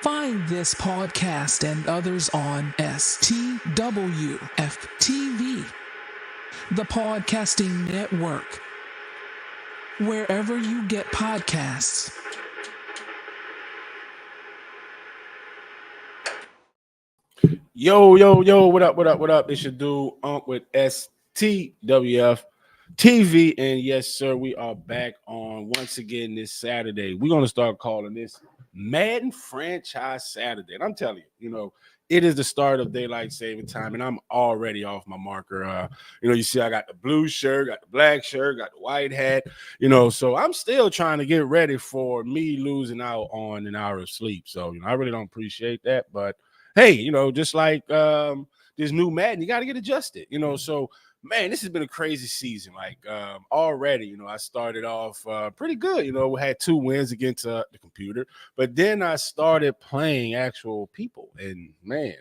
Find this podcast and others on STWFTV, the Podcasting Network, wherever you get podcasts. Yo, what up? It's your dude, with STWF TV. And yes, sir, we are back on once again this Saturday. We're going to start calling this Madden Franchise Saturday. And I'm telling you, it is the start of daylight saving time, and I'm already off my marker. You see I got the blue shirt, got the black shirt, got the white hat, so I'm still trying to get ready for me losing out on an hour of sleep. So, I really don't appreciate that, but hey, just like this new Madden, you got to get adjusted, So, man, this has been a crazy season. Like already, I started off pretty good. We had 2 wins against the computer, but then I started playing actual people, and man,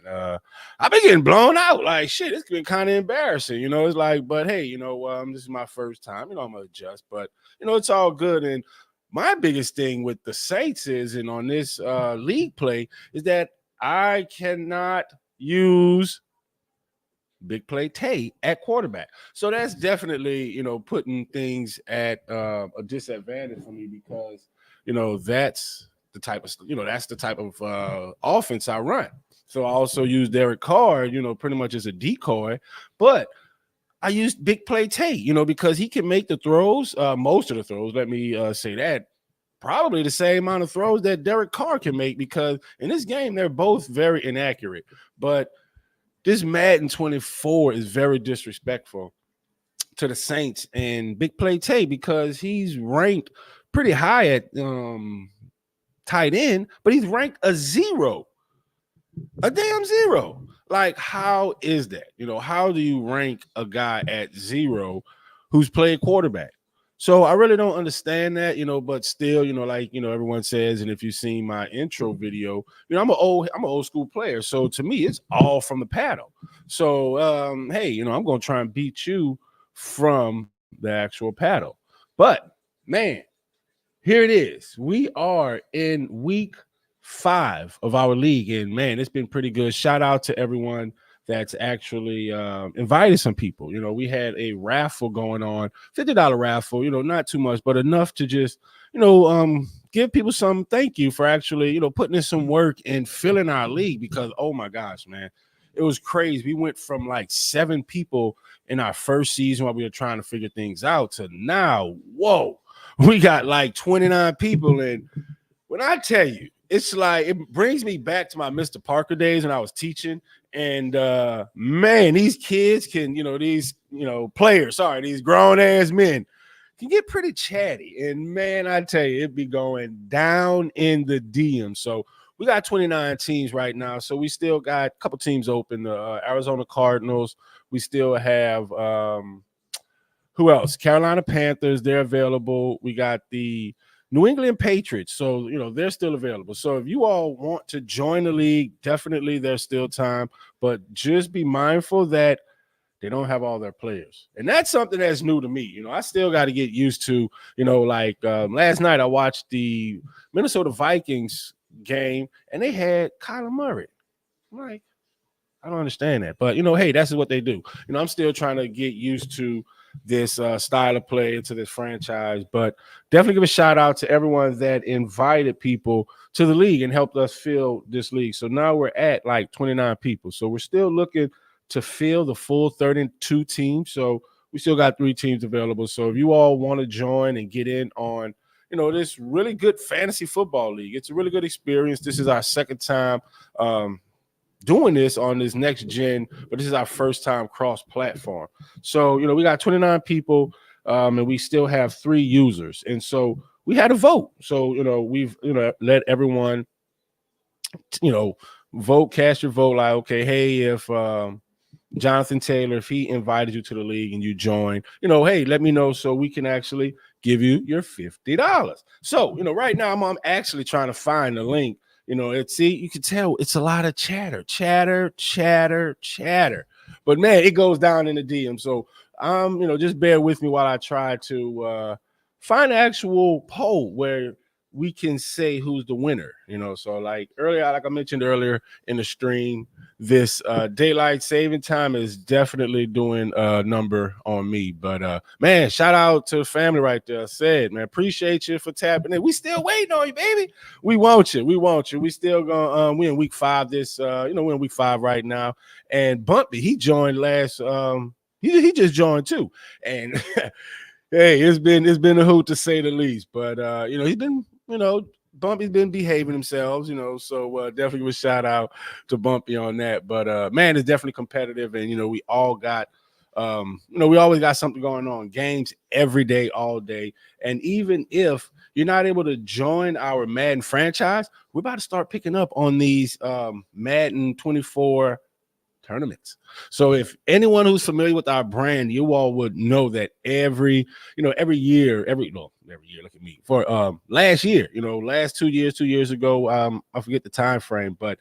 I've been getting blown out. Like shit, it's been kind of embarrassing. It's like, but hey, this is my first time. I'm gonna adjust, but it's all good. And my biggest thing with the Saints is, and on this league play, is that I cannot use Big Play Tay at quarterback. So that's definitely, putting things at a disadvantage for me because, that's the type of offense I run. So I also use Derek Carr, pretty much as a decoy, but I used Big Play Tay, because he can make the throws, most of the throws, let me say that, probably the same amount of throws that Derek Carr can make, because in this game, they're both very inaccurate. But this Madden 24 is very disrespectful to the Saints and Big Play Tay, because he's ranked pretty high at tight end, but he's ranked a damn zero. Like, how is that? How do you rank a guy at 0 who's played quarterback? So I really don't understand that, but still, everyone says, and if you've seen my intro video, I'm an old school player. So to me, it's all from the paddle. So, hey, I'm going to try and beat you from the actual paddle. But man, here it is. We are in week 5 of our league, and man, it's been pretty good. Shout out to everyone that's actually invited some people. We had a raffle going on, $50 raffle, not too much, but enough to just, give people some thank you for actually, putting in some work and filling our league, because, oh my gosh, man, it was crazy. We went from like 7 people in our first season while we were trying to figure things out to now, whoa, we got like 29 people. And when I tell you, it's like, it brings me back to my Mr. Parker days when I was teaching. And man, these kids can, these grown ass men can get pretty chatty. And man, I tell you, it'd be going down in the DM. So we got 29 teams right now. So we still got a couple teams open. The Arizona Cardinals. We still have who else? Carolina Panthers. They're available. We got the New England Patriots. So, they're still available. So if you all want to join the league, definitely there's still time, but just be mindful that they don't have all their players. And that's something that's new to me. I still got to get used to, last night I watched the Minnesota Vikings game and they had Kyler Murray. I'm like, I don't understand that. But, hey, that's what they do. I'm still trying to get used to this style of play, into this franchise. But definitely give a shout out to everyone that invited people to the league and helped us fill this league. So now we're at like 29 people. So we're still looking to fill the full 32 teams. So we still got 3 teams available. So if you all want to join and get in on, this really good fantasy football league, it's a really good experience. This is our second time doing this on this next gen, but this is our first time cross-platform. So, we got 29 people, and we still have 3 users. And so we had a vote. So, we've, let everyone, vote, cast your vote. Like, okay, hey, if Jonathan Taylor, if he invited you to the league and you join, hey, let me know so we can actually give you your $50. So, right now I'm actually trying to find the link. You can tell it's a lot of chatter. But man, it goes down in the DM. So just bear with me while I try to find an actual poll where we can say who's the winner, So like earlier, like I mentioned earlier in the stream, this daylight saving time is definitely doing a number on me. But man, shout out to the family right there. Said, man, appreciate you for tapping in. We still waiting on you, baby. We want you. We still gonna we in week 5 this we're in week 5 right now. And Bumpy, he joined last he just joined too. And hey, it's been a hoot to say the least. But he's been, Bumpy's been behaving themselves, so definitely a shout out to Bumpy on that. But man, it's definitely competitive, and we all got we always got something going on, games every day, all day. And even if you're not able to join our Madden franchise, we're about to start picking up on these Madden 24 tournaments. So if anyone who's familiar with our brand, you all would know that every year, look at me, for last year, last 2 years, 2 years ago, I forget the time frame, but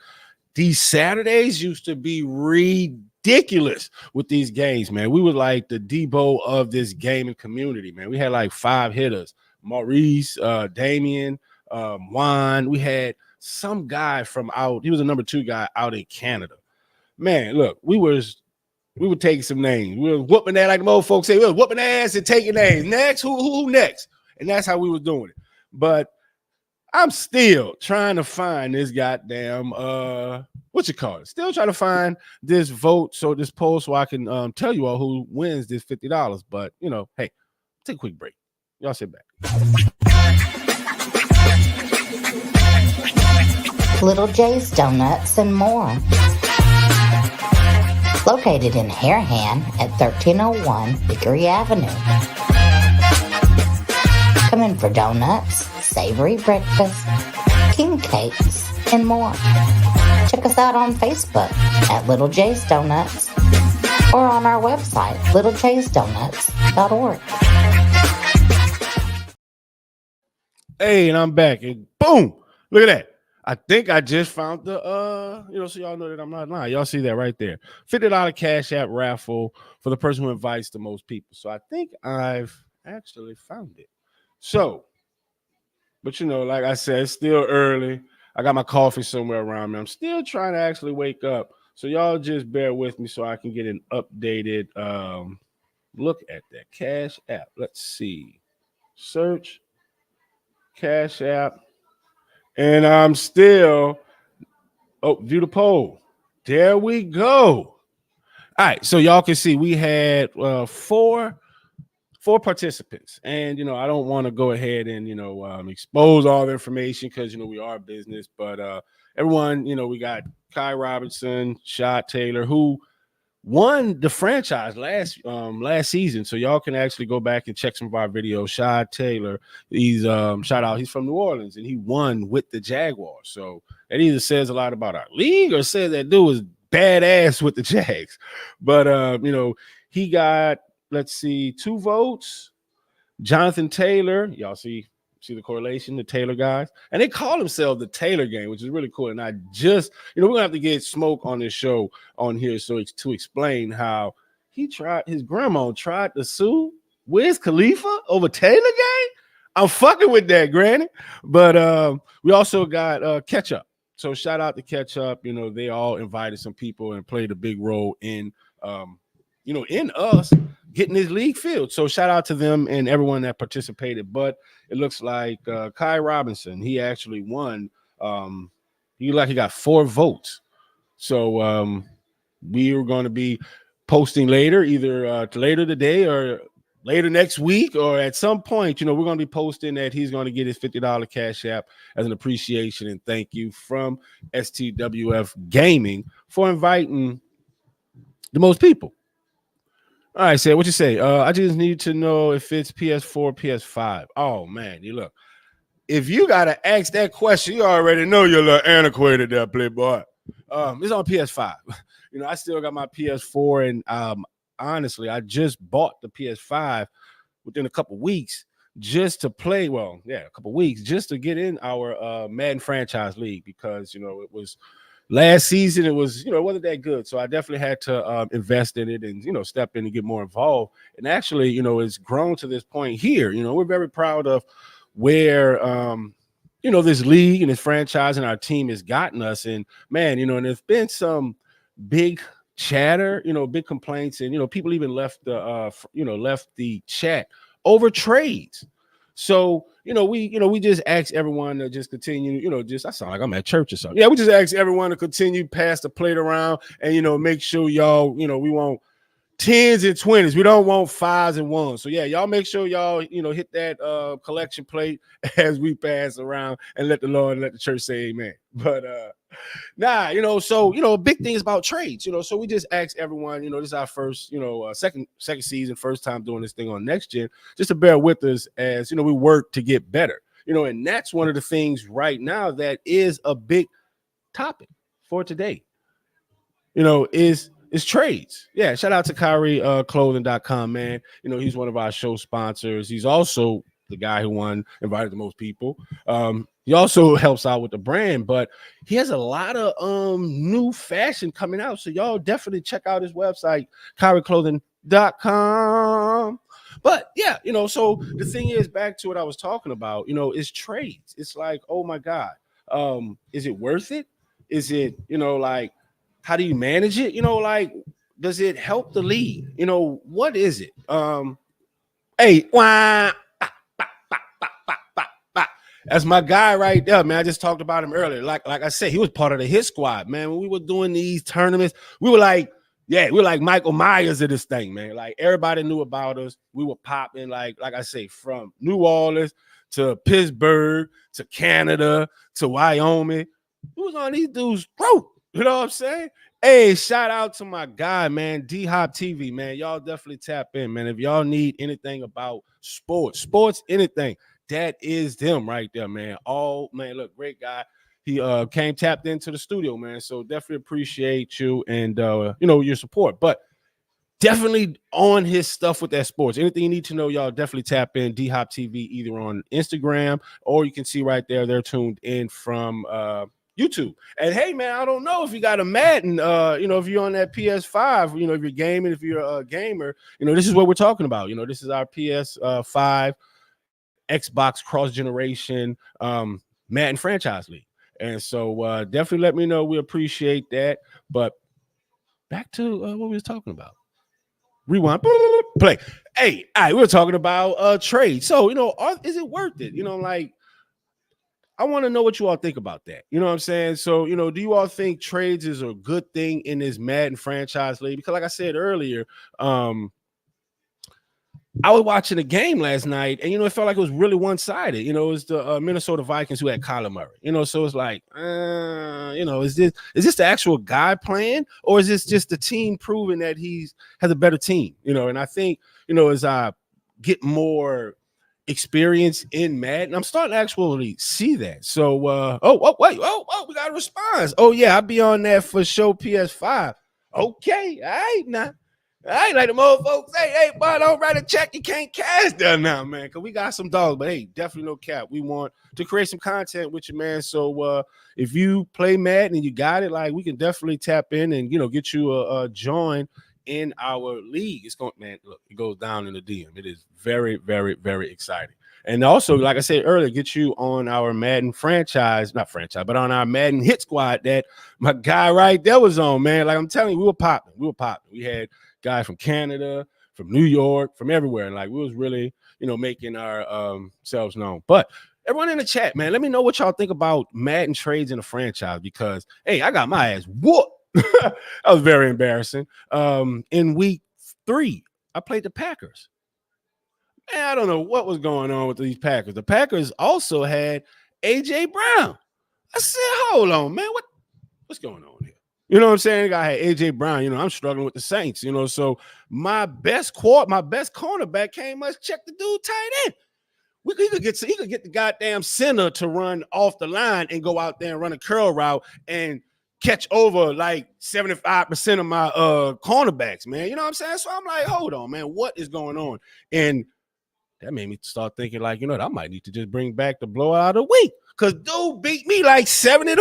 these Saturdays used to be ridiculous with these games, man. We were like the Debo of this gaming community, man. We had like 5 hitters, Maurice, Damian, Juan. We had some guy he was a number 2 guy out in Canada. Man, look, we were taking some names. We were whooping that, like the old folks say, we were whooping ass and taking names. Next, who next? And that's how we was doing it. But I'm still trying to find this goddamn still trying to find this poll so I can tell you all who wins this $50. But hey, take a quick break. Y'all sit back. Little J's Donuts and more. Located in Harahan at 1301 Hickory Avenue. Come in for donuts, savory breakfast, king cakes, and more. Check us out on Facebook at Little J's Donuts or on our website, littlejaysdonuts.org. Hey, and I'm back, and boom, look at that. I think I just found the so y'all know that I'm not lying. Y'all see that right there. $50 Cash App raffle for the person who invites the most people. So I think I've actually found it. So, but like I said, it's still early. I got my coffee somewhere around me. I'm still trying to actually wake up. So y'all just bear with me so I can get an updated look at that Cash App. Let's see. Search Cash App. And I'm still, view the poll. There we go. All right, so y'all can see we had 4 participants. And, I don't want to go ahead and, expose all the information because, we are a business. But everyone, we got Kai Robinson, Shot Taylor, who won the franchise last season. So y'all can actually go back and check some of our videos. Shad Taylor, he's shout out, he's from New Orleans and he won with the Jaguars. So that either says a lot about our league or says that dude was badass with the Jags. But he got, let's see, 2 votes. Jonathan Taylor, y'all see the correlation, the Taylor guys, and they call themselves the Taylor gang, which is really cool. And I just, we're gonna have to get Smoke on this show on here to explain how his grandma tried to sue Wiz Khalifa over Taylor gang. I'm fucking with that, granny. But we also got Ketchup. So shout out to Ketchup. They all invited some people and played a big role in in us getting this league filled. So shout out to them and everyone that participated. But it looks like Kai Robinson, he actually won. He got 4 votes. So we are going to be posting later, either later today or later next week, or at some point, we're going to be posting that he's going to get his $50 Cash App as an appreciation and thank you from STWF Gaming for inviting the most people. All right, Say, what you say? I just need to know if it's PS4, PS5. Oh, man, you look. If you got to ask that question, you already know you're a little antiquated there, playboy. It's on PS5. I still got my PS4, and honestly, I just bought the PS5 within a couple weeks just to play. Well, yeah, a couple weeks just to get in our Madden franchise league because, it was – last season, it was, it wasn't that good. So I definitely had to invest in it and, step in and get more involved. And actually, it's grown to this point here. We're very proud of where this league and this franchise and our team has gotten us. And man, and there's been some big chatter, big complaints, and people even left the chat over trades. So, we just ask everyone to just continue, I sound like I'm at church or something. Yeah, we just ask everyone to continue pass the plate around and, make sure y'all, we want 10s and 20s. We don't want 5s and 1s. So yeah, y'all make sure y'all, hit that collection plate as we pass around and let the Lord and let the church say amen. But so big thing is about trades, so we just ask everyone, this is our first, second season, first time doing this thing on Next Gen, just to bear with us as we work to get better, and that's one of the things right now that is a big topic for today, is trades. Yeah, shout out to Kyrie clothing.com, man. He's one of our show sponsors. He's also the guy who invited the most people. He also helps out with the brand, but he has a lot of new fashion coming out. So y'all definitely check out his website, kyrieclothing.com. But yeah, so the thing is, back to what I was talking about, is trades. It's like, oh my God, is it worth it? Is it, like, how do you manage it? Like, does it help the league? What is it? Hey, wah, that's my guy right there, man. I just talked about him earlier. Like I said, he was part of the hit squad, man. When we were doing these tournaments, we were like Michael Myers of this thing, man. Like, everybody knew about us. We were popping, like I say, from New Orleans to Pittsburgh to Canada to Wyoming. Who was on these dudes' throat? You know what I'm saying? Hey, shout out to my guy, man, D-Hop TV, man. Y'all definitely tap in, man. If y'all need anything about sports, anything, that is them right there, man. Oh, man, look, great guy. He came tapped into the studio, man. So definitely appreciate you and, your support. But definitely on his stuff with that sports. Anything you need to know, y'all definitely tap in. D-Hop TV, either on Instagram or you can see right there, they're tuned in from YouTube. And hey, man, I don't know if you got a Madden, if you're on that PS5, if you're gaming, if you're a gamer, this is what we're talking about. This is our PS5 Xbox cross-generation Madden franchise league. And so definitely let me know. We appreciate that. But back to what we was talking about. Rewind, play. Hey, all right, we were talking about trade. So, is it worth it? Like, I want to know what you all think about that. You know what I'm saying? So, do you all think trades is a good thing in this Madden franchise league? Because like I said earlier, I was watching a game last night and, it felt like it was really one-sided. It was the Minnesota Vikings who had Kyler Murray, so it's like, is this the actual guy playing, or is this just the team proving that has a better team? And I think, as I get more experience in Madden, I'm starting to actually see that. So, wait, we got a response. Oh yeah, I'll be on that for show PS5. Okay, all right now. I ain't like them old folks. Hey, boy, don't write a check. You can't cash there now, man, because we got some dogs. But hey, definitely no cap. We want to create some content with you, man. So if you play Madden and you got it, like, we can definitely tap in and get you a join in our league. It's going, man. Look, it goes down in the DM. It is very, very, very exciting. And also, like I said earlier, get you on our Madden but on our Madden hit squad that my guy right there was on, man. Like I'm telling you, we were popping. We had guys from Canada, from New York, from everywhere. And like, we was really, making our selves known. But everyone in the chat, man, let me know what y'all think about Madden trades in the franchise, because, hey, I got my ass whooped. That was very embarrassing. In week 3, I played the Packers. Man, I don't know what was going on with these Packers. The Packers also had A.J. Brown. I said, hold on, man, what's going on here? You know what I'm saying? I had A.J. Brown. I'm struggling with the Saints, so my best cornerback came, must check the dude tight end. He could get the goddamn center to run off the line and go out there and run a curl route and catch over like 75% of my cornerbacks, man. You know what I'm saying? So I'm like, hold on, man, what is going on? And that made me start thinking, like, I might need to just bring back the blowout of the week, because dude beat me like 70-14.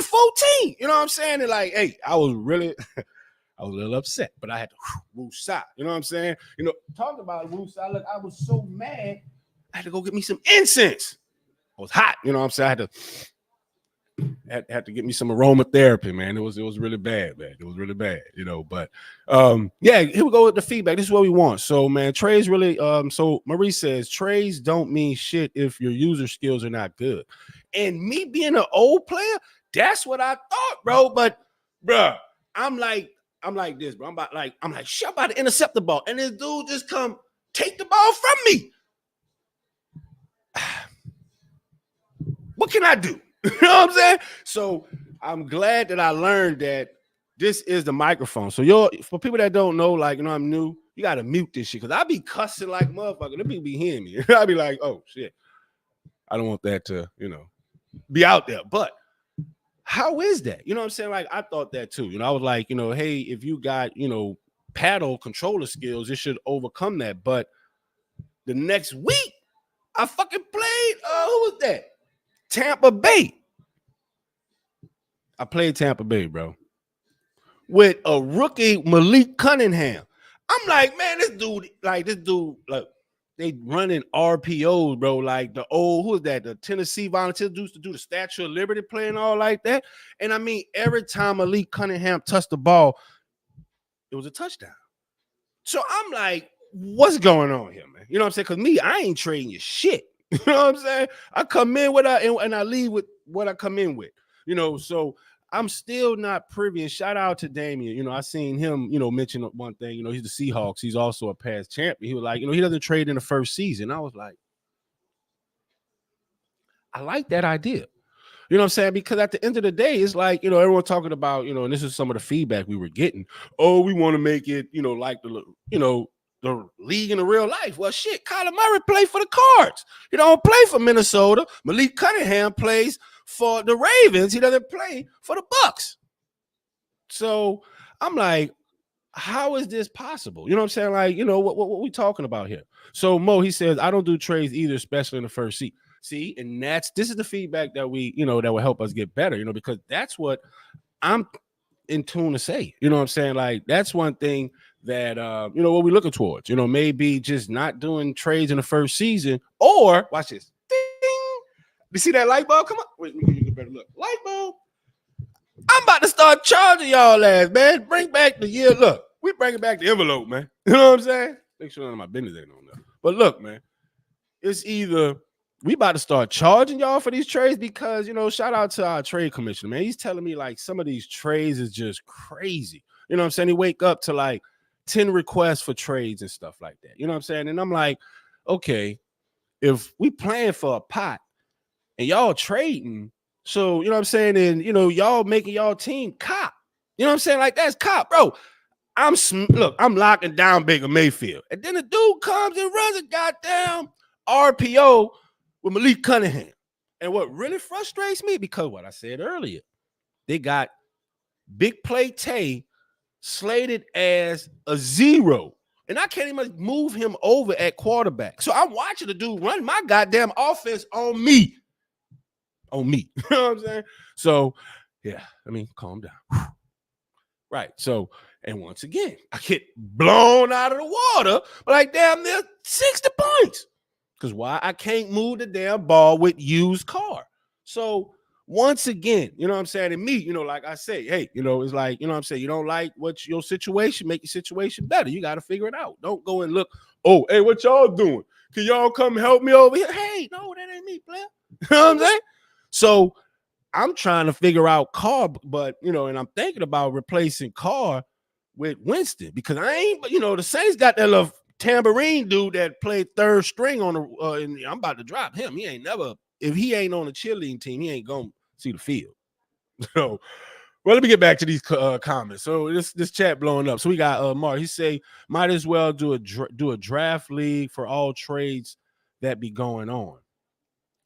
You know what I'm saying? And like, hey, I was a little upset, but I had to woo-side. You know what I'm saying? Talking about woo-side, look, I was so mad, I had to go get me some incense. was hot. You know what I'm saying? I had to get me some aromatherapy, man. It was really bad, man. It was really bad, you know. But yeah, here we go with the feedback. This is what we want. So, man, trades really so Marie says trades don't mean shit if your user skills are not good. And me being an old player, that's what I thought, bro. But bro, I'm like this, bro. I'm like, shit, I'm about to intercept the ball. And this dude just come take the ball from me. What can I do? You know what I'm saying? So I'm glad that I learned that this is the microphone. So for people that don't know, like, you know, I'm new, you got to mute this shit because I be cussing like motherfucker. Them people be hearing me. I be like, oh, shit. I don't want that to, you know, be out there. But how is that? You know what I'm saying? Like, I thought that too. You know, I was like, you know, hey, if you got, you know, paddle controller skills, it should overcome that. But the next week, I fucking played, who was that? Tampa Bay. I played Tampa Bay, bro, with a rookie Malik Cunningham. I'm like, man, this dude, like, they running RPOs, bro. Like the old, who is that? The Tennessee Volunteers used to do the Statue of Liberty play and all like that. And I mean, every time Malik Cunningham touched the ball, it was a touchdown. So I'm like, what's going on here, man? You know what I'm saying? Because me, I ain't trading your shit. You know what I'm saying? I come in with and I leave with what I come in with. You know, so I'm still not privy. And shout out to Damian. You know, I seen him, you know, mention one thing. You know, he's the Seahawks. He's also a past champion. He was like, you know, he doesn't trade in the first season. I was like, I like that idea. You know what I'm saying? Because at the end of the day, it's like, you know, everyone talking about, you know, and this is some of the feedback we were getting. Oh, we want to make it, you know, like the, you know, the league in the real life. Well, shit, Kyler Murray played for the Cards. He don't play for Minnesota. Malik Cunningham plays for the Ravens. He doesn't play for the Bucks. So I'm like, how is this possible? You know what I'm saying? Like, you know, what we talking about here? So Mo, he says, I don't do trades either, especially in the first seat. See, and this is the feedback that we, you know, that will help us get better, you know, because that's what I'm in tune to say. You know what I'm saying? Like, that's one thing that you know, what we're looking towards, you know, maybe just not doing trades in the first season, or watch this. Ding! You see that light bulb come up? Wait, let me give you a better look. Light bulb. I'm about to start charging y'all ass, man. Bring back the year. Look, we bringing back the envelope, man. You know what I'm saying? Make sure none of my business ain't on there. But look, man, it's either we about to start charging y'all for these trades because, you know, shout out to our trade commissioner, man. He's telling me like some of these trades is just crazy. You know what I'm saying? He wake up to like 10 requests for trades and stuff like that. You know what I'm saying? And I'm like, okay, if we playing for a pot and y'all trading, so, you know what I'm saying? And, you know, y'all making y'all team cop. You know what I'm saying? Like, that's cop, bro. I'm locking down Baker Mayfield. And then the dude comes and runs a goddamn RPO with Malik Cunningham. And what really frustrates me, because what I said earlier, they got Big Play Tay slated as a 0. And I can't even move him over at quarterback. So I'm watching the dude run my goddamn offense on me. On me. You know what I'm saying? So, yeah, I mean, calm down. Right. So, and once again, I get blown out of the water, but like damn near 60 points. Because why? I can't move the damn ball with used car. So once again, you know what I'm saying? And me, you know, like I say, hey, you know, it's like, you know what I'm saying? You don't like what's your situation, make your situation better. You got to figure it out. Don't go and look, oh, hey, what y'all doing? Can y'all come help me over here? Hey, no, that ain't me, player. You know what I'm saying? So I'm trying to figure out Carr, but, you know, and I'm thinking about replacing Carr with Winston because I ain't, you know, the Saints got that little tambourine dude that played third string on the, and I'm about to drop him. He ain't never, if he ain't on the cheerleading team, he ain't going to see the field. So, well, let me get back to these comments. So this chat blowing up. So we got Mark. He say, might as well do a draft league for all trades that be going on.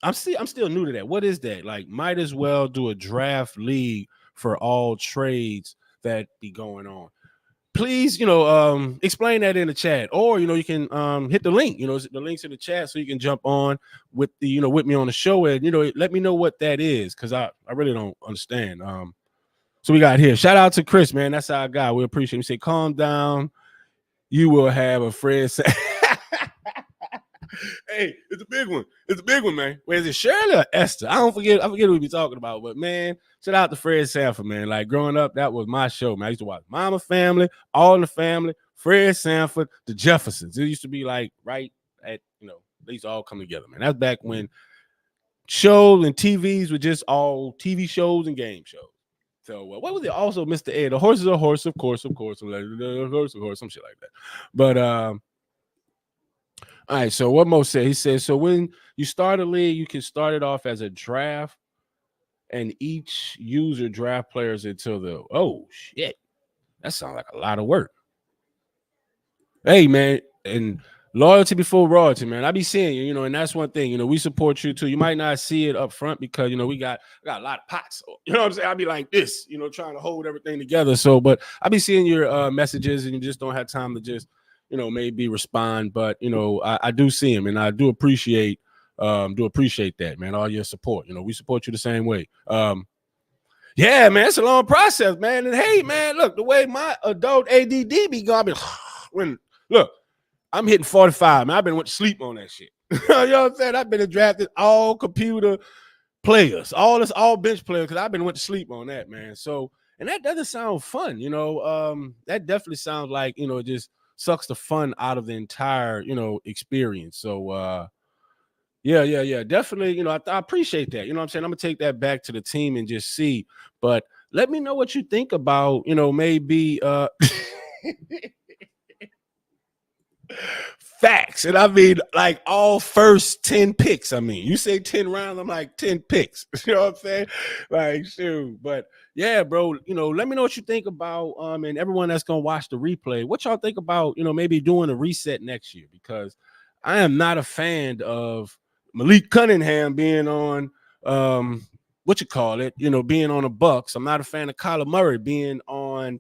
I'm still new to that. What is that? Like, might as well do a draft league for all trades that be going on. Please, you know, explain that in the chat, or, you know, you can hit the link, you know, the links in the chat so you can jump on with the, you know, with me on the show and, you know, let me know what that is. Cause I really don't understand. So we got here, shout out to Chris, man. That's our guy. We appreciate him. He say, calm down. You will have a friend say, Hey, it's a big one. It's a big one, man. Wait, is it Shirley or Esther? I forget who we be talking about, but man, shout out to Fred Sanford, man. Like growing up, that was my show, man. I used to watch Mama Family, All in the Family, Fred Sanford, the Jeffersons. It used to be like right at, they used to all come together, man. That's back when shows and TVs were just all TV shows and game shows. So what was it? Also, Mr. Ed, the horse is a horse, of course, some shit like that. But all right. So what Mo said, he said, so when you start a league, you can start it off as a draft, and each user draft players until the shit. That sounds like a lot of work. Hey man, and loyalty before royalty, man. I be seeing you, and that's one thing. We support you too. You might not see it up front because we got a lot of pots. You know what I'm saying? I be like this, trying to hold everything together. So, but I be seeing your messages, and you just don't have time to just, maybe respond. But I do see them, and I do appreciate that, man. All your support. We support you the same way. Yeah, man, it's a long process, man. And hey, man, look, the way my adult ADD be going, look, I'm hitting 45, man. I've been went to sleep on that shit. You know what I'm saying? I've been drafted all computer players, all bench players, because I've been went to sleep on that, man. So, and that doesn't sound fun, that definitely sounds like, it just sucks the fun out of the entire, experience. So, yeah, definitely. I appreciate that. You know what I'm saying? I'm gonna take that back to the team and just see. But let me know what you think about, maybe facts. And I mean, like all first 10 picks. I mean, you say 10 rounds, I'm like 10 picks. You know what I'm saying? Like, shoot. But yeah, bro, let me know what you think about and everyone that's gonna watch the replay. What y'all think about, maybe doing a reset next year? Because I am not a fan of Malik Cunningham being on being on the Bucks. I'm not a fan of Kyler Murray being on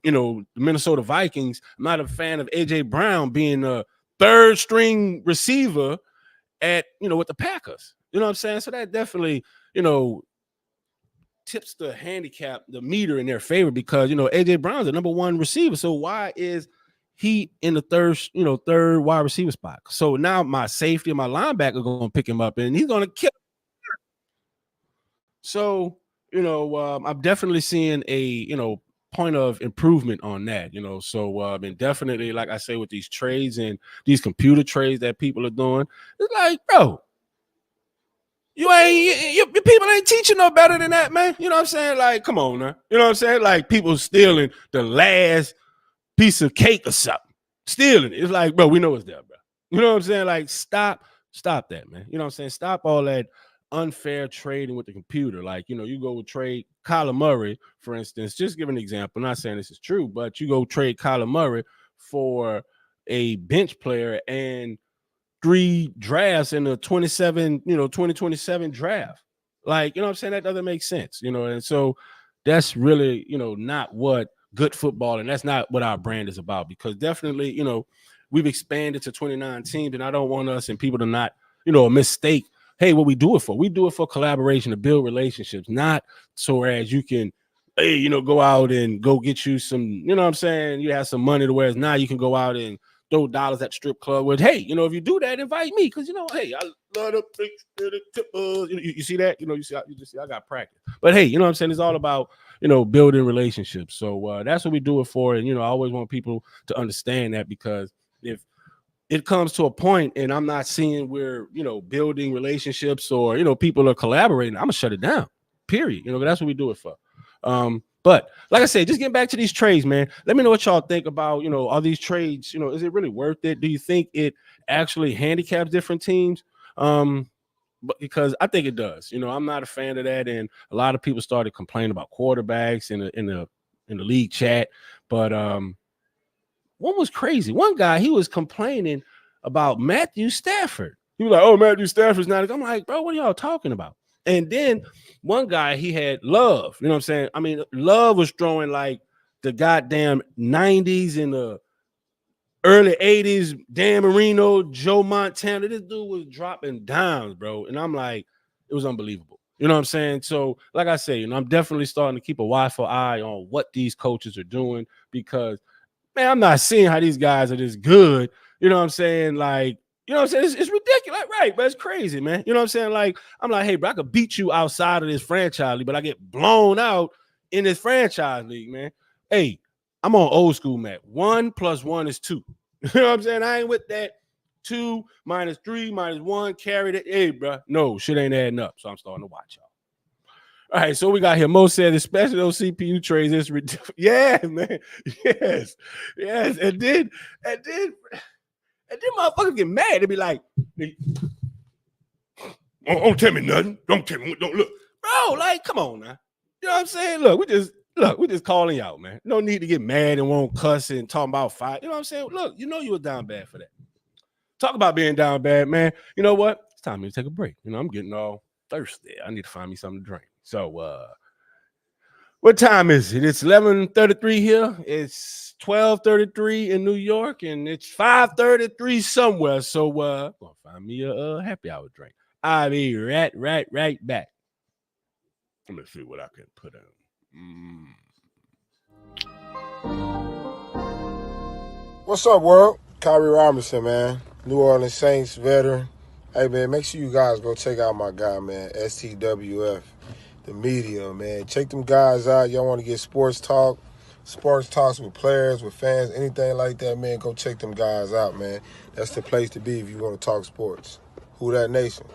the Minnesota Vikings. I'm not a fan of AJ Brown being a third string receiver at with the Packers. You know what I'm saying? So that definitely, tips the handicap, the meter in their favor, because AJ Brown's the number one receiver. So why is he in the third wide receiver spot? So now my safety and my linebacker are going to pick him up, and he's going to kill. So, I'm definitely seeing a, point of improvement on that, So, and definitely, like I say, with these trades and these computer trades that people are doing, it's like, bro, your people ain't teaching no better than that, man. You know what I'm saying? Like, come on now. You know what I'm saying? Like, people stealing the last piece of cake or something. Stealing it. It's like, bro, we know it's there, bro. You know what I'm saying? Like, stop that, man. You know what I'm saying? Stop all that unfair trading with the computer. Like, you go trade Kyler Murray, for instance. Just give an example. I'm not saying this is true, but you go trade Kyler Murray for a bench player and 3 drafts in the 2027 draft. Like, you know what I'm saying? That doesn't make sense, and so that's really, not what good football, and that's not what our brand is about, because definitely, we've expanded to 29 teams, and I don't want us and people to not, mistake, hey, what we do it for. We do it for collaboration, to build relationships, not so as you can, hey, go out and go get you some, you know what I'm saying? You have some money to whereas now you can go out and throw dollars at the strip club with, hey, if you do that, invite me, because hey, I love the tippers. You see that? You see I got practice. But hey, you know what I'm saying? It's all about building relationships. So that's what we do it for. And I always want people to understand that, because if it comes to a point and I'm not seeing where building relationships or people are collaborating, I'm gonna shut it down. Period. That's what we do it for. But like I said, just getting back to these trades, man, let me know what y'all think about, all these trades. Is it really worth it? Do you think it actually handicaps different teams? But because I think it does. I'm not a fan of that, and a lot of people started complaining about quarterbacks in the league chat. But one was crazy. One guy, he was complaining about Matthew Stafford. He was like, "Oh, Matthew Stafford's not." I'm like, bro, what are y'all talking about? And then one guy, he had Love. You know what I'm saying? I mean, Love was throwing like the goddamn 90s and the early 80s, Dan Marino, Joe Montana. This dude was dropping downs, bro. And I'm like, it was unbelievable. You know what I'm saying? So, like I say, I'm definitely starting to keep a watchful eye on what these coaches are doing, because, man, I'm not seeing how these guys are this good You know what I'm saying? Like, you know what I'm saying? It's ridiculous, right? But it's crazy, man. You know what I'm saying? Like, I'm like, hey, bro, I could beat you outside of this franchise league, but I get blown out in this franchise league, man. Hey, I'm on old school, Matt. 1 + 1 is 2. You know what I'm saying? I ain't with that 2 - 3 - 1 carried it. Hey, bro, no, shit ain't adding up. So I'm starting to watch y'all. All right, so we got here. Mo said, especially those CPU trades, it's ridiculous. Yeah, man. Yes. And then motherfuckers get mad. They be like, don't tell me nothing. Don't tell me. Don't look. Bro, like, come on now. You know what I'm saying? Look, we just calling you out, man. No need to get mad and won't cuss and talking about fight. You know what I'm saying? Look, you know you were down bad for that. Talk about being down bad, man. You know what? It's time to take a break. You know, I'm getting all thirsty. I need to find me something to drink. So what time is it? It's 11:33 here. It's 12:33 in New York, and it's 5:33 somewhere. So I'm gonna find me a happy hour drink. I'll be right back. Let me see what I can put in. What's up, world? Kyrie Robinson, man. New Orleans Saints veteran. Hey, man, make sure you guys go check out my guy, man, STWF, the media, man. Check them guys out. Y'all want to get sports talks with players, with fans, anything like that, man, go check them guys out, man. That's the place to be if you want to talk sports. Who that nation?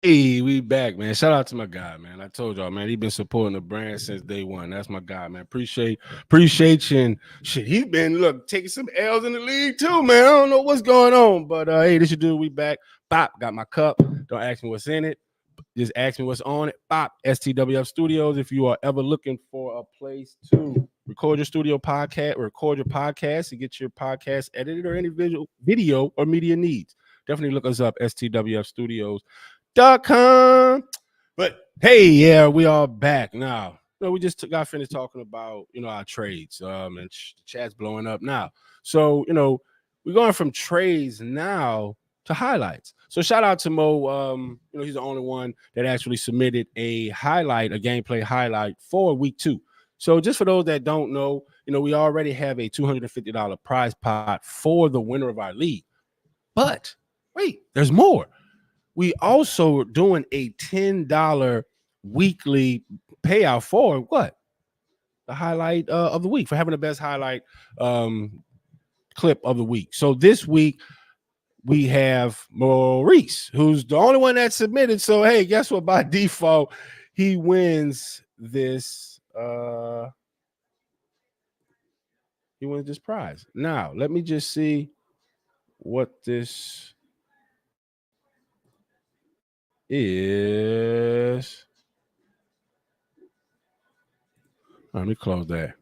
Hey, we back, man. Shout out to my guy, man. I told y'all, man, he been supporting the brand since day one. That's my guy, man. Appreciate you. And shit, he's been taking some L's in the league too, man. I don't know what's going on, but hey, this should do. We back. Bop, got my cup. Don't ask me what's in it. Just ask me what's on it. Bop, STWF Studios. If you are ever looking for a place to record your podcast and get your podcast edited or any video or media needs, definitely look us up, STWF Studios.com. But hey, yeah, we are back now. We just got finished talking about our trades, and the chat's blowing up now. So we're going from trades now to highlights. So shout out to Mo. He's the only one that actually submitted a gameplay highlight for week 2. So just for those that don't know, we already have a $250 prize pot for the winner of our league. But wait, there's more. We also doing a $10 weekly payout for what? The highlight of the week, for having the best highlight clip of the week. So this week we have Maurice, who's the only one that submitted. So hey, guess what? By default, he wins this. He wins this prize. Now, let me just see what this is. Let me close that.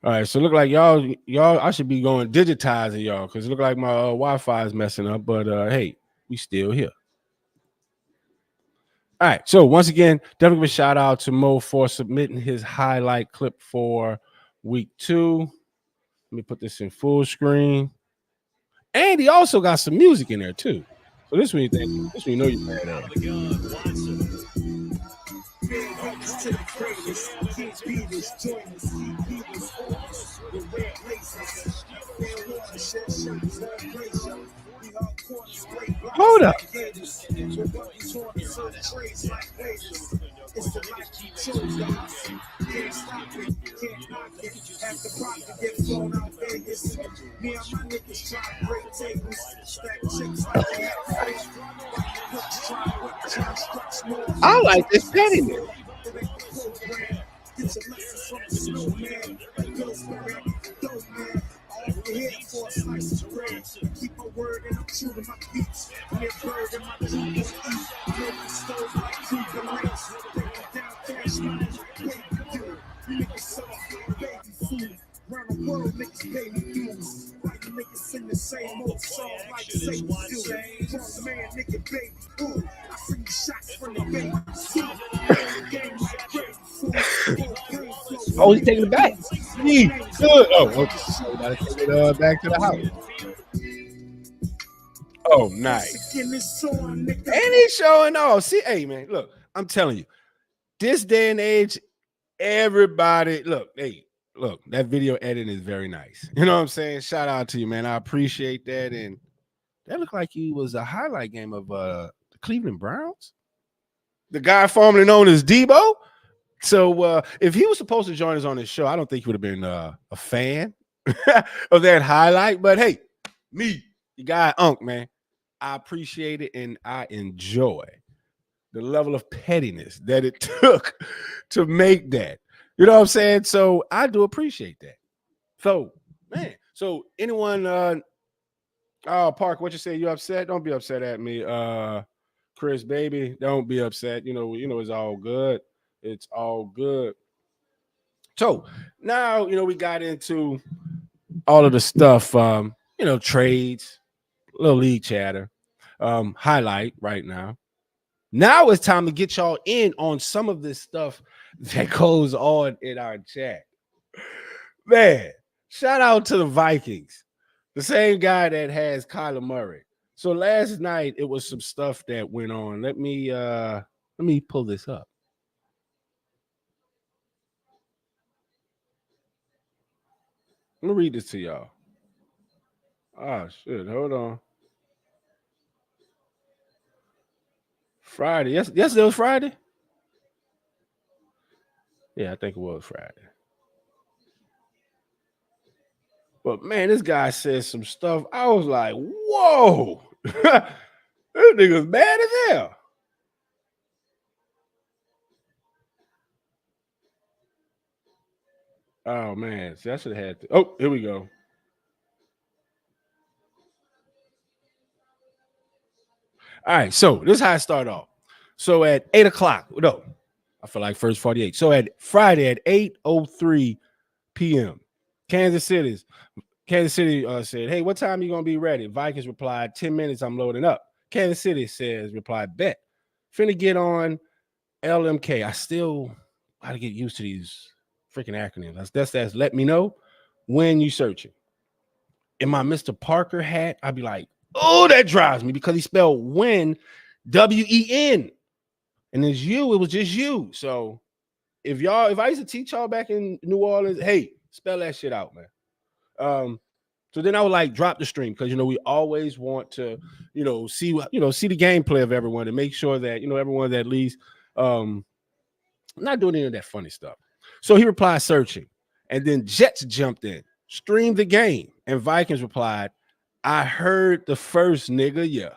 All right, so look like y'all, I should be going digitizing y'all because it look like my Wi-Fi is messing up. But hey, we still here. All right, so once again, definitely give a shout out to Mo for submitting his highlight clip for week 2. Let me put this in full screen. And he also got some music in there too. So this one you know you're mad at. Hold up. I like this pettiness. Oh, he's taking it back. Good. Oh, okay. So we gotta take it back to the house. Oh, nice. And he's showing off. See, hey, man, look, I'm telling you, this day and age, everybody look, that video editing is very nice. You know what I'm saying? Shout out to you, man. I appreciate that. And that looked like he was a highlight game of the Cleveland Browns. The guy formerly known as Debo. So if he was supposed to join us on this show, I don't think he would have been a fan of that highlight. But hey, me, the guy Unc, man, I appreciate it and I enjoy the level of pettiness that it took to make that. You know what I'm saying? So I do appreciate that. So, man, so anyone Park, what you say? You upset? Don't be upset at me. Chris, baby, don't be upset. You know, it's all good. It's all good. So now, we got into all of the stuff, trades, little league chatter, highlight right now. Now it's time to get y'all in on some of this stuff that goes on in our chat. Man, shout out to the Vikings, the same guy that has Kyler Murray. So last night it was some stuff that went on. Let me pull this up. Let me read this to y'all. Oh shit, hold on. Friday. Yesterday was Friday? Yeah, I think it was Friday. But man, this guy said some stuff. I was like, whoa. This nigga's mad as hell. Oh man. See, I should have had to. Oh, here we go. All right, so this is how I start off. So at 8 o'clock, no, I feel like first 48. So at Friday at 8:03 p.m., Kansas City said, hey, what time are you going to be ready? Vikings replied, 10 minutes, I'm loading up. Kansas City replied, bet. Finna get on LMK. I still got to get used to these freaking acronyms. That's let me know when you searching. In my Mr. Parker hat, I'd be like, oh, that drives me because he spelled when, W-E-N. And it's you, it was just you. So if I used to teach y'all back in New Orleans, hey, spell that shit out, man. So then I would like drop the stream because we always want to, see the gameplay of everyone and make sure that everyone's at least not doing any of that funny stuff. So he replied, searching, and then Jets jumped in, streamed the game, and Vikings replied, I heard the first nigga, yeah.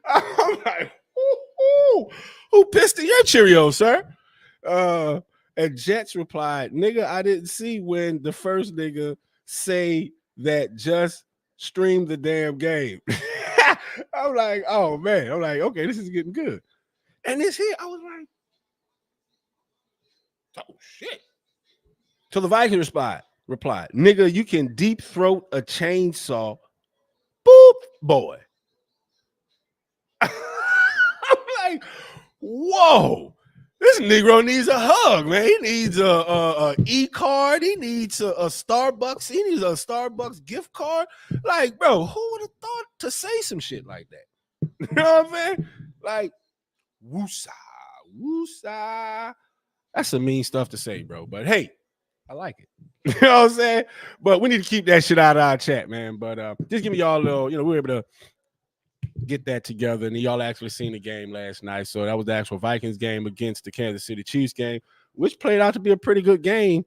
I'm like, who pissed in your Cheerios, sir? And Jets replied, nigga, I didn't see when the first nigga say that just stream the damn game. I'm like, oh man. I'm like, okay, this is getting good. And this here, I was like, oh shit. So the Vikings replied, nigga, you can deep throat a chainsaw. Boop, boy. I'm like, whoa. This Negro needs a hug, man. He needs a e-card. He needs a Starbucks. He needs a Starbucks gift card. Like, bro, who would have thought to say some shit like that? You know what I'm saying? Like, woosah. That's some mean stuff to say, bro. But hey, I like it. You know what I'm saying? But we need to keep that shit out of our chat, man. But just give me y'all a little, we were able to get that together, and y'all actually seen the game last night. So that was the actual Vikings game against the Kansas City Chiefs game, which played out to be a pretty good game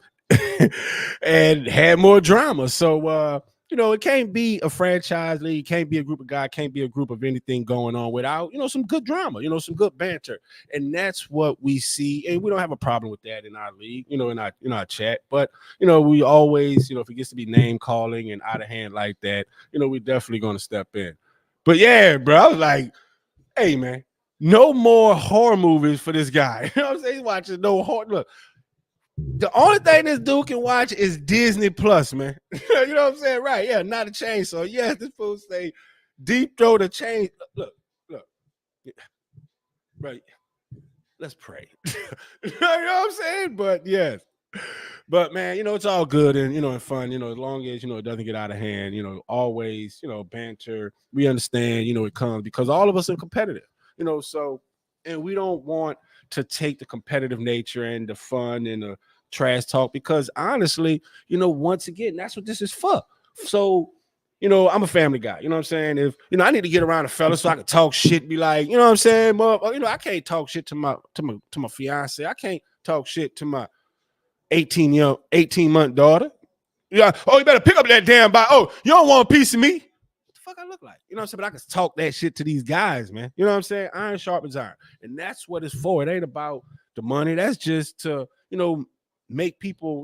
and had more drama. So it can't be a franchise league, can't be a group of guys, can't be a group of anything going on without some good drama, some good banter. And that's what we see, and we don't have a problem with that in our league, in our chat. But we always, if it gets to be name calling and out of hand like that, we're definitely going to step in. But yeah, bro, I was like, hey, man, no more horror movies for this guy. You know what I'm saying? He's watching no horror. Look, the only thing this dude can watch is Disney Plus, man. You know what I'm saying? Right. Yeah, not a chainsaw. Yes, this fool say deep throat a chain. Look. Right. Let's pray. You know what I'm saying? But yes. But man, it's all good and and fun, as long as it doesn't get out of hand, always, banter. We understand, it comes because all of us are competitive, so, and we don't want to take the competitive nature and the fun and the trash talk, because honestly, once again, that's what this is for. So, I'm a family guy. You know what I'm saying? If I need to get around a fella so I can talk shit, be like, you know what I'm saying? But I can't talk shit to my fiance. I can't talk shit to my 18-month daughter. Yeah. Oh, you better pick up that damn bike. Oh, you don't want a piece of me? What the fuck I look like? You know what I'm saying? But I can talk that shit to these guys, man. You know what I'm saying? Iron sharpens iron. And that's what it's for. It ain't about the money. That's just to, make people,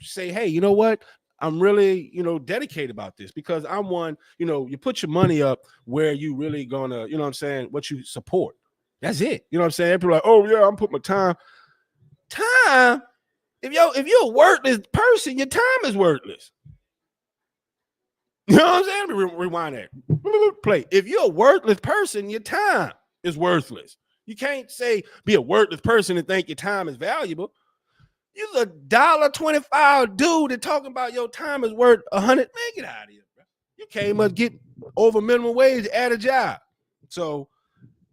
say, hey, you know what? I'm really, dedicated about this, because I'm one, you put your money up where you really gonna, you know what I'm saying, what you support. That's it. You know what I'm saying? People are like, oh yeah, I'm putting my time. Time? If you're a worthless person, your time is worthless. You know what I'm saying? Let me rewind that. Play. If you're a worthless person, your time is worthless. You can't say be a worthless person and think your time is valuable. You're a $1.25 dude and talking about your time is worth $100. Man, get out of here, bro. You can't much get over minimum wage at a job. So,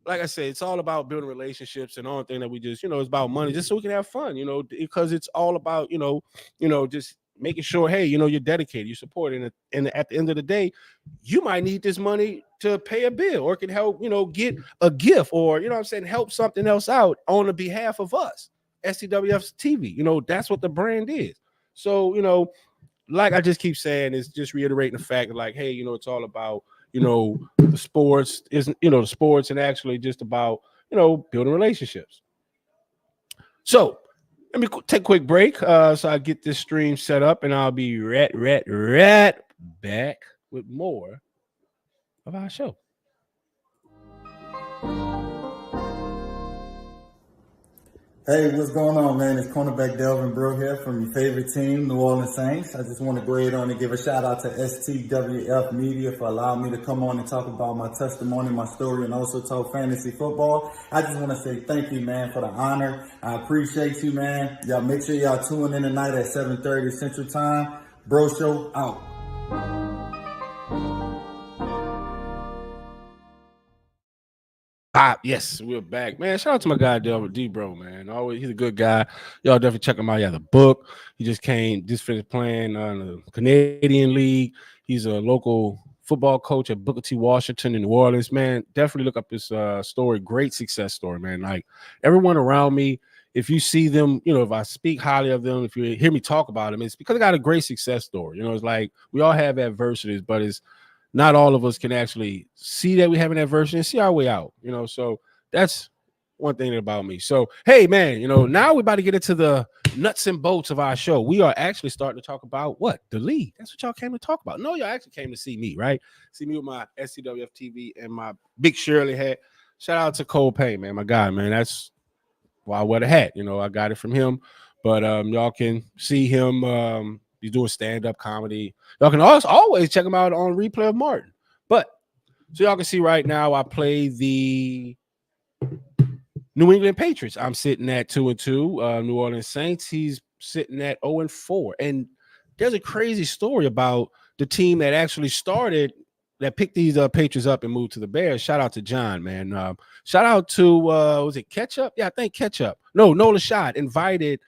like I said, it's all about building relationships, and the only thing that we just, it's about money, just so we can have fun, because it's all about, just making sure, hey, you're dedicated, you support it, and at the end of the day, you might need this money to pay a bill, or it can help, get a gift, or, what I'm saying, help something else out on the behalf of us. STWF TV, that's what the brand is. So, like I just keep saying, is just reiterating the fact that, like, hey, it's all about, the sports isn't, the sports, and actually just about, building relationships. So let me take a quick break so I get this stream set up, and I'll be right back with more of our show. Hey, what's going on, man? It's cornerback Delvin Breaux here from your favorite team, New Orleans Saints. I just want to go ahead on and give a shout out to STWF Media for allowing me to come on and talk about my testimony, my story, and also talk fantasy football. I just want to say thank you, man, for the honor. I appreciate you, man. Y'all make sure y'all tune in tonight at 7:30 Central Time. Bro Show out. Yes, we're back, man. Shout out to my guy Delvin D, bro, man. Always, he's a good guy. Y'all definitely check him out. He has a book. He just finished playing on the Canadian League. He's a local football coach at Booker T. Washington in New Orleans, man. Definitely look up his story. Great success story, man. Like, everyone around me, if you see them, if I speak highly of them, if you hear me talk about them, it's because I got a great success story. It's like we all have adversities, but it's not all of us can actually see that we have an adversity and see our way out, so that's one thing about me. So, hey, man, now we're about to get into the nuts and bolts of our show. We are actually starting to talk about what? The league. That's what y'all came to talk about. No, y'all actually came to see me, right? See me with my SCWF TV and my big Shirley hat. Shout out to Cole Payne, man, my guy, man. That's why I wear the hat. I got it from him, but y'all can see him. He's doing stand-up comedy. Y'all can always check him out on Replay of Martin. But so y'all can see right now, I play the New England Patriots. I'm sitting at 2-2. New Orleans Saints, he's sitting at 0-4. And there's a crazy story about the team that actually started, that picked these Patriots up and moved to the Bears. Shout out to John, man. Shout out to was it Ketchup? Yeah, I think Ketchup. No, Nola Shot invited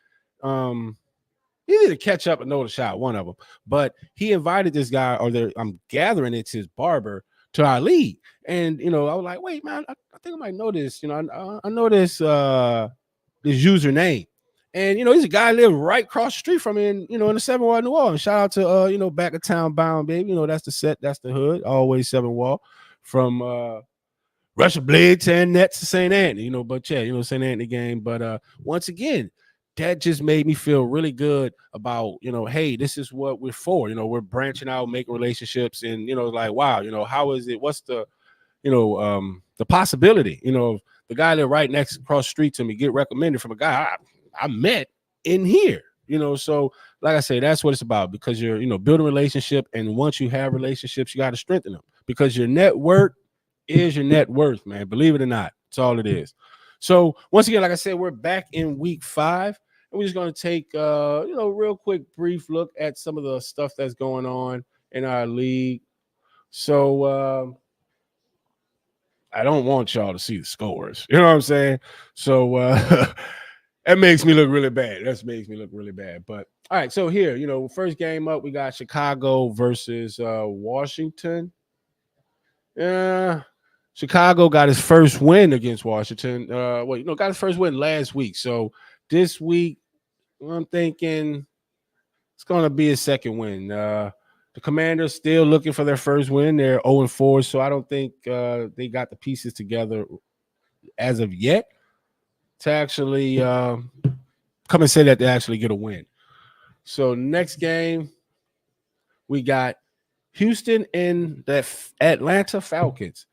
either catch up or know the shot, one of them. But he invited this guy, I'm gathering it's his barber, to our league. And, I was like, wait, man, I think I might know this. I know this username. And, he's a guy live right across the street from me in the 7 Wall New Orleans. Shout out to, back of town bound, baby. That's the set. That's the hood. Always 7 Wall from Russia Blades and Nets to St. Anthony, but yeah, St. Anthony game. But once again, that just made me feel really good about, hey, this is what we're for. We're branching out, making relationships, and, like, wow, how is it? What's the, the possibility, the guy that right next across the street to me get recommended from a guy I met in here, so like I say, that's what it's about, because you're, building a relationship. And once you have relationships, you got to strengthen them, because your network is your net worth, man. Believe it or not, it's all it is. So once again, like I said, we're back in week 5. And we're just going to take, real quick, brief look at some of the stuff that's going on in our league. So I don't want y'all to see the scores. You know what I'm saying? So that makes me look really bad. That makes me look really bad. But all right, so here, first game up, we got Chicago versus Washington. Yeah. Chicago got his first win against Washington. Got his first win last week. So this week, I'm thinking it's going to be a second win. The Commanders still looking for their first win. They're 0-4, so I don't think they got the pieces together as of yet to actually come and say that they actually get a win. So next game, we got Houston and the Atlanta Falcons.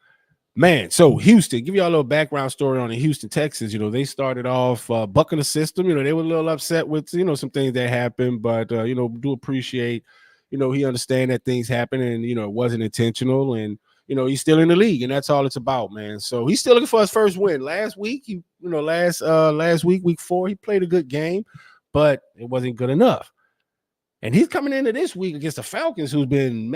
Man, so Houston, give you all a little background story on the Houston Texans. They started off bucking the system. They were a little upset with, some things that happened, but, do appreciate, he understand that things happen and, it wasn't intentional. And, he's still in the league, and that's all it's about, man. So he's still looking for his first win. Last week, last week, week 4, he played a good game, but it wasn't good enough. And he's coming into this week against the Falcons, who've been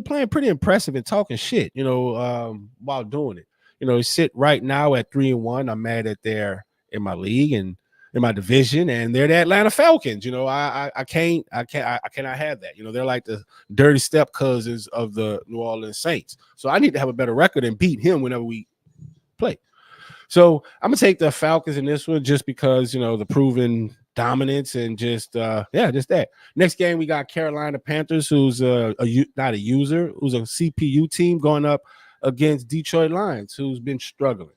playing pretty impressive and talking shit, while doing it. He sit right now at 3-1. I'm mad that they're in my league and in my division, and they're the Atlanta Falcons. I cannot have that. They're like the dirty step cousins of the New Orleans Saints. So I need to have a better record and beat him whenever we play. So I'm gonna take the Falcons in this one just because the proven dominance and just that. Next game we got Carolina Panthers, who's not a user, who's a CPU team going up against Detroit Lions, who's been struggling.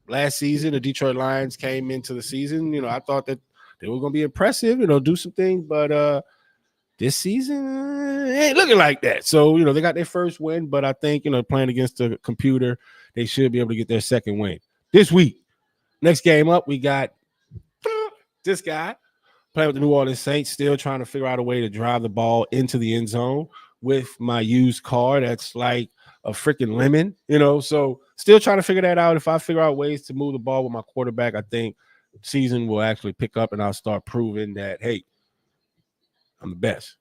Last season, the Detroit Lions came into the season. I thought that they were going to be impressive, do some things, but this season ain't looking like that. So, they got their first win, but I think, playing against the computer, they should be able to get their second win this week. Next game up, we got this guy playing with the New Orleans Saints, still trying to figure out a way to drive the ball into the end zone with my used car. That's like a freaking lemon, so still trying to figure that out. If I figure out ways to move the ball with my quarterback, I think season will actually pick up and I'll start proving that, hey, I'm the best,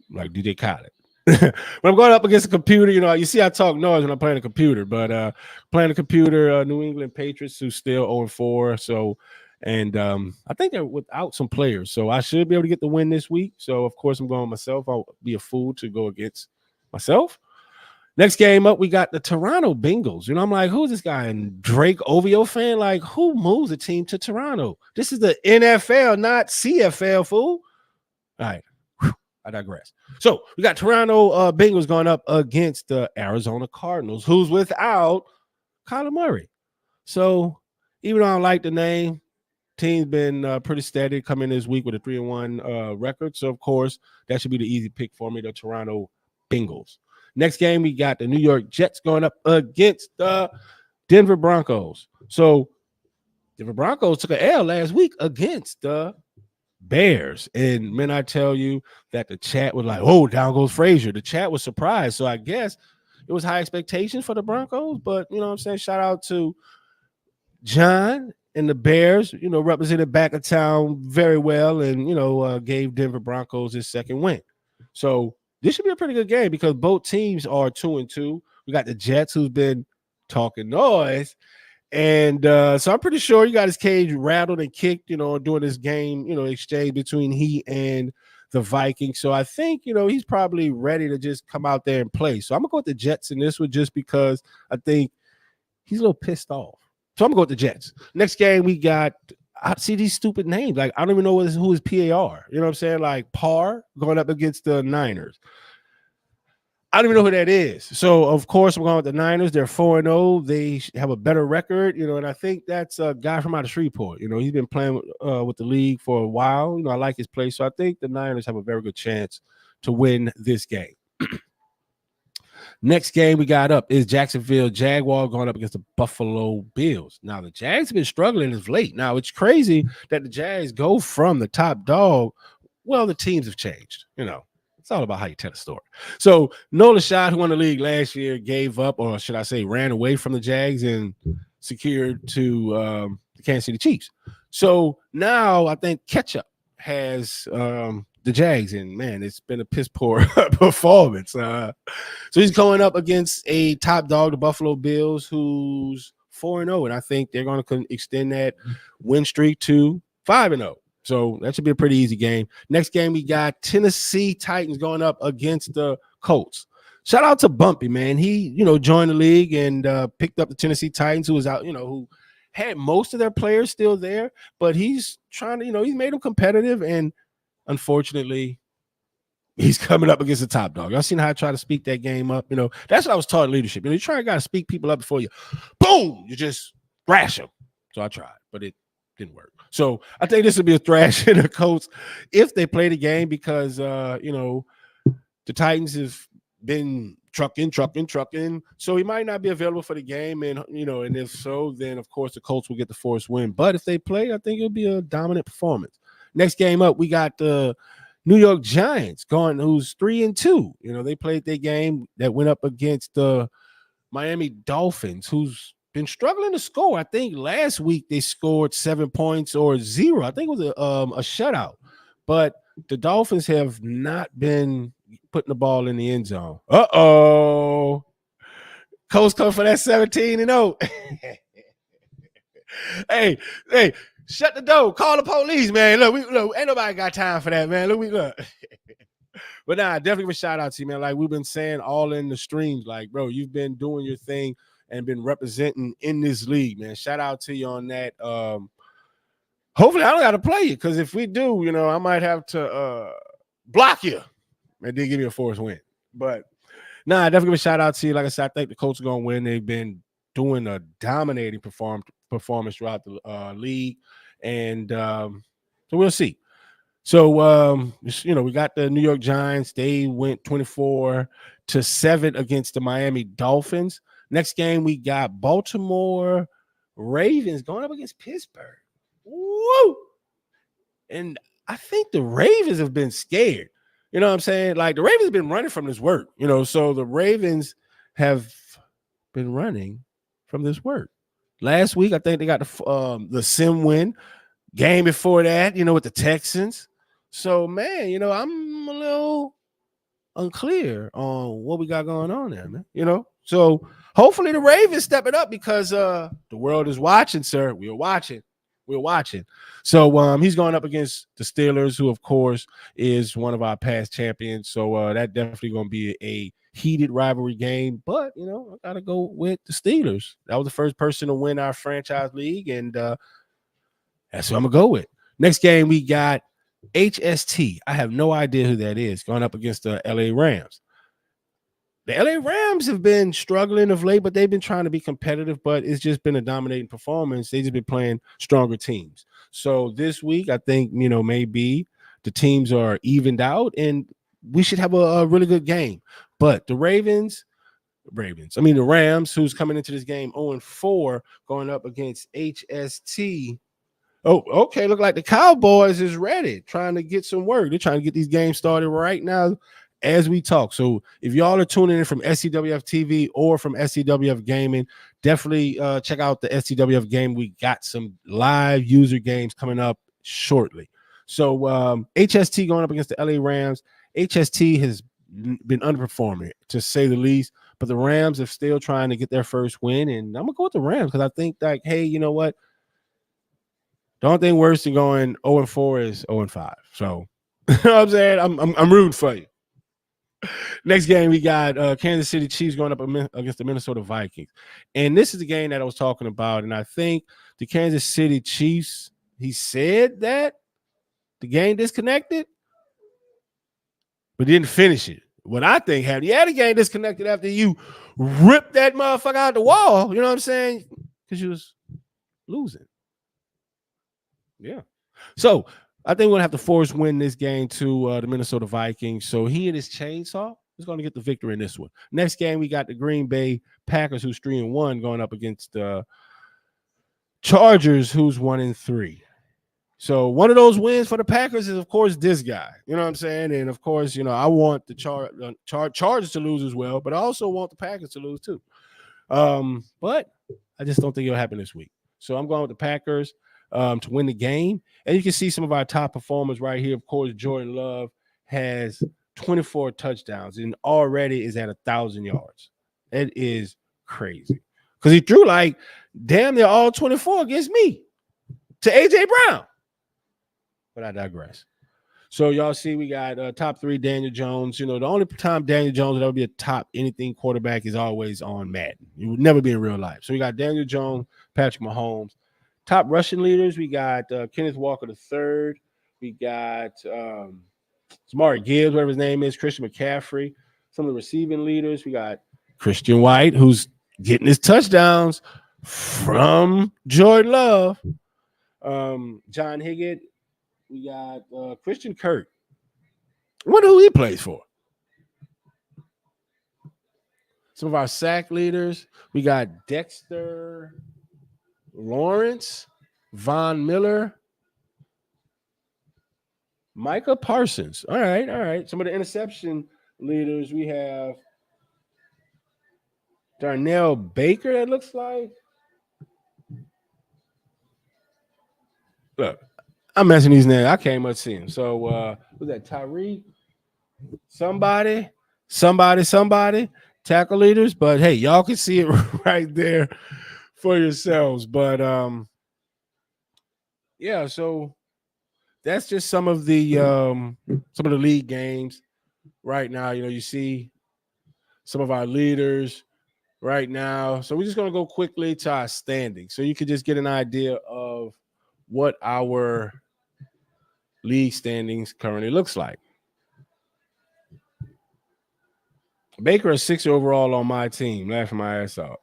like DJ Khaled. When I'm going up against a computer, you see I talk noise when I'm playing a computer, but playing a computer, New England Patriots, who's still 0-4. So, and I think they're without some players, so I should be able to get the win this week. So, of course, I'm going myself. I'll be a fool to go against myself. Next game up, we got the Toronto Bengals. I'm like, who's this guy? And Drake Ovio fan? Like, who moves a team to Toronto? This is the NFL, not CFL, fool. All right. I digress. So we got Toronto Bengals going up against the Arizona Cardinals, who's without Kyler Murray. So even though I don't like the name, team's been pretty steady coming this week with a 3-1 record. So, of course, that should be the easy pick for me, the Toronto Bengals. Next game, we got the New York Jets going up against the Denver Broncos. So Denver Broncos took an L last week against the Bears. And man, I tell you that the chat was like, oh, down goes Frazier. The chat was surprised. So I guess it was high expectations for the Broncos. But, you know what I'm saying? Shout out to John and the Bears, represented back of town very well and, gave Denver Broncos his second win. So this should be a pretty good game because both teams are 2-2. We got the Jets, who's been talking noise. And so I'm pretty sure you got his cage rattled and kicked, during this game, exchange between he and the Vikings. So I think, he's probably ready to just come out there and play. So I'm going to go with the Jets in this one just because I think he's a little pissed off. So I'm going to go with the Jets. Next game, we got, I see these stupid names. Like, I don't even know who is PAR. You know what I'm saying? Like, Parr going up against the Niners. I don't even know who that is. So, of course, we're going with the Niners. They're 4-0. They have a better record, and I think that's a guy from out of Shreveport. He's been playing with the league for a while. I like his play. So I think the Niners have a very good chance to win this game. Next game we got up is Jacksonville Jaguar going up against the Buffalo Bills. Now, the Jags have been struggling as of late. Now, it's crazy that the Jags go from the top dog. Well, the teams have changed, It's all about how you tell a story. So Nola Shad, who won the league last year, gave up, or should I say ran away from the Jags and secured to the Kansas City Chiefs. So now I think Ketchup has the Jags, and man, it's been a piss poor performance. So he's going up against a top dog, the Buffalo Bills, who's 4-0, and I think they're going to extend that win streak to 5-0. So that should be a pretty easy game. Next game, we got Tennessee Titans going up against the Colts. Shout out to Bumpy, man. He, joined the league and picked up the Tennessee Titans, who was out, who had most of their players still there, but he's trying to, he's made them competitive, and unfortunately, he's coming up against the top dog. Y'all seen how I try to speak that game up? That's what I was taught in leadership. You try to gotta speak people up before you, boom, you just thrash them. So I tried, but it didn't work. So I think this will be a thrash in the Colts if they play the game, because the Titans have been trucking. So he might not be available for the game, and and if so, then of course the Colts will get the forced win. But if they play, I think it'll be a dominant performance. Next game up, we got the New York Giants who's 3-2. They played their game that went up against the Miami Dolphins, who's been struggling to score. I think last week they scored 7 points or 0. I think it was a shutout, but the Dolphins have not been putting the ball in the end zone. Colts come for that 17-0. Hey, shut the door. Call the police, man. Look, ain't nobody got time for that, man. Look. But nah, definitely a shout out to you, man. Like we've been saying all in the streams, like, bro, you've been doing your thing and been representing in this league, man. Shout out to you on that. Hopefully I don't got to play you, because if we do, I might have to block you. And then give me a forced win. But nah, definitely give a shout out to you. Like I said, I think the Colts are going to win. They've been doing a dominating performance throughout the league. And so we'll see. So, we got the New York Giants. They went 24-7 against the Miami Dolphins. Next game, we got Baltimore Ravens going up against Pittsburgh. Woo! And I think the Ravens have been scared. You know what I'm saying? Like the Ravens have been running from this work, so the Ravens have been running from this work. Last week, I think they got the sim win. Game before that, with the Texans. So, man, I'm a little unclear on what we got going on there, man. So hopefully the Ravens step it up, because the world is watching, sir. We're watching. So he's going up against the Steelers, who, of course, is one of our past champions. So that definitely going to be a heated rivalry game. But, I got to go with the Steelers. That was the first person to win our franchise league, and that's who I'm going to go with. Next game, we got HST. I have no idea who that is, going up against the LA Rams. The LA Rams have been struggling of late, but they've been trying to be competitive, but it's just been a dominating performance. They've just been playing stronger teams. So this week, I think, maybe the teams are evened out and we should have a really good game. But the Rams, who's coming into this game 0-4, going up against HST. Oh, okay. Look like the Cowboys is ready, trying to get some work. They're trying to get these games started right now as we talk. So if y'all are tuning in from SCWF TV or from SCWF Gaming, definitely check out the SCWF game. We got some live user games coming up shortly. So HST going up against the LA Rams. HST has been underperforming, to say the least, but the Rams are still trying to get their first win, and I'm gonna go with the Rams because I think that, hey, you know what? The only thing worse than going 0-4 is 0-5. So you know what I'm saying? I'm rooting for you. Next game, we got Kansas City Chiefs going up against the Minnesota Vikings. And this is the game that I was talking about. And I think the Kansas City Chiefs, he said that the game disconnected, but didn't finish it. What I think happened, the game disconnected after you ripped that motherfucker out the wall. You know what I'm saying? Because you was losing. Yeah. So I think we're going to have to force win this game to the Minnesota Vikings. So he and his chainsaw is going to get the victory in this one. Next game, we got the Green Bay Packers, who's 3-1, going up against the Chargers, who's 1-3. So one of those wins for the Packers is, of course, this guy. You know what I'm saying? And, of course, I want the Chargers to lose as well, but I also want the Packers to lose too. But I just don't think it'll happen this week. So I'm going with the Packers. to win the game. And you can see some of our top performers right here. Of course, Jordan Love has 24 touchdowns and already is at 1,000 yards. It is crazy because he threw like damn near all 24 against me to AJ Brown. But I digress. So y'all see we got top 3 Daniel Jones. You know, the only time Daniel Jones would ever be a top anything quarterback is always on Madden. It would never be in real life. So we got Daniel Jones, Patrick Mahomes. Top rushing leaders, we got Kenneth Walker III. We got Samari Gibbs, whatever his name is, Christian McCaffrey. Some of the receiving leaders, we got Christian White, who's getting his touchdowns from Jordan Love. John Higgett. We got Christian Kirk. I wonder who he plays for. Some of our sack leaders, we got Dexter Lawrence, Von Miller, Micah Parsons. All right. Some of the interception leaders, we have Darnell Baker, that looks like. Look, I'm messing these names. I can't much see him. So was that Tyree? Somebody. Tackle leaders. But hey, y'all can see it right there for yourselves. But yeah, so that's just some of the league games right now. You know, you see some of our leaders right now. So we're just gonna go quickly to our standings, so you can just get an idea of what our league standings currently looks like. Baker is 6 overall on my team. Laughing my ass off.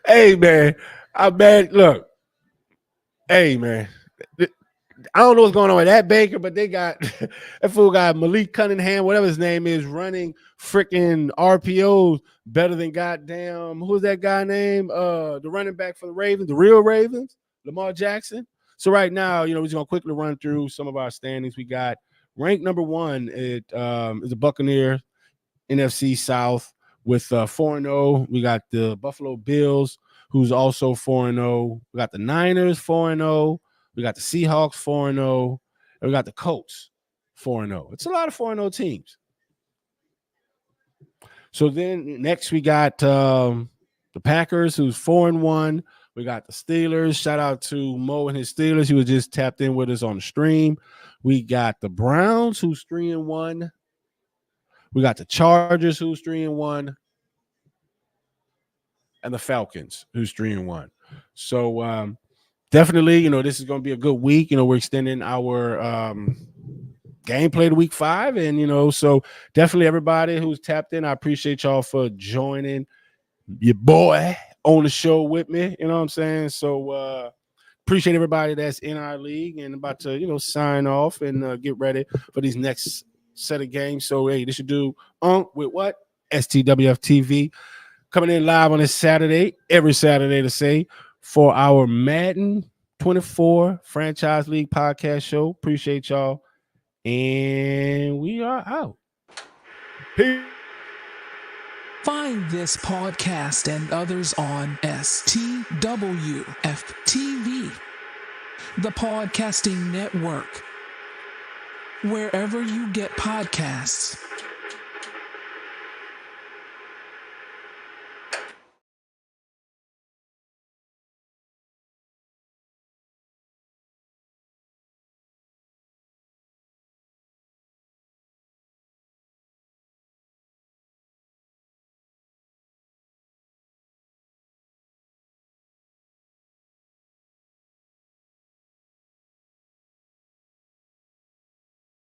Hey man, I bet. Look, hey man, I don't know what's going on with that Baker, but they got that fool got Malik Cunningham, whatever his name is, running freaking RPOs better than goddamn who's that guy name? The running back for the Ravens, the real Ravens, Lamar Jackson. So right now, you know, we're just gonna quickly run through some of our standings. We got ranked number 1 is the Buccaneers, NFC South with 4-0. We got the Buffalo Bills, who's also 4-0. We got the Niners 4-0. We got the Seahawks 4-0. And we got the Colts 4-0. It's a lot of 4-0 teams. So then next we got the Packers, who's 4-1. We got the Steelers. Shout out to Mo and his Steelers. He was just tapped in with us on the stream. We got the Browns, who's 3-1. We got the Chargers, who's 3-1. And the Falcons, who's 3-1. So definitely, you know, this is going to be a good week. You know, we're extending our gameplay to week 5. And, you know, so definitely everybody who's tapped in, I appreciate y'all for joining your boy on the show with me. You know what I'm saying? So appreciate everybody that's in our league and about to, you know, sign off and get ready for these next set of games. So, hey, this should do with what? STWF TV coming in live on this Saturday, every Saturday to say, for our Madden 24 Franchise League podcast show. Appreciate y'all. And we are out. Peace. Find this podcast and others on STWF TV, the Podcasting Network, wherever you get podcasts.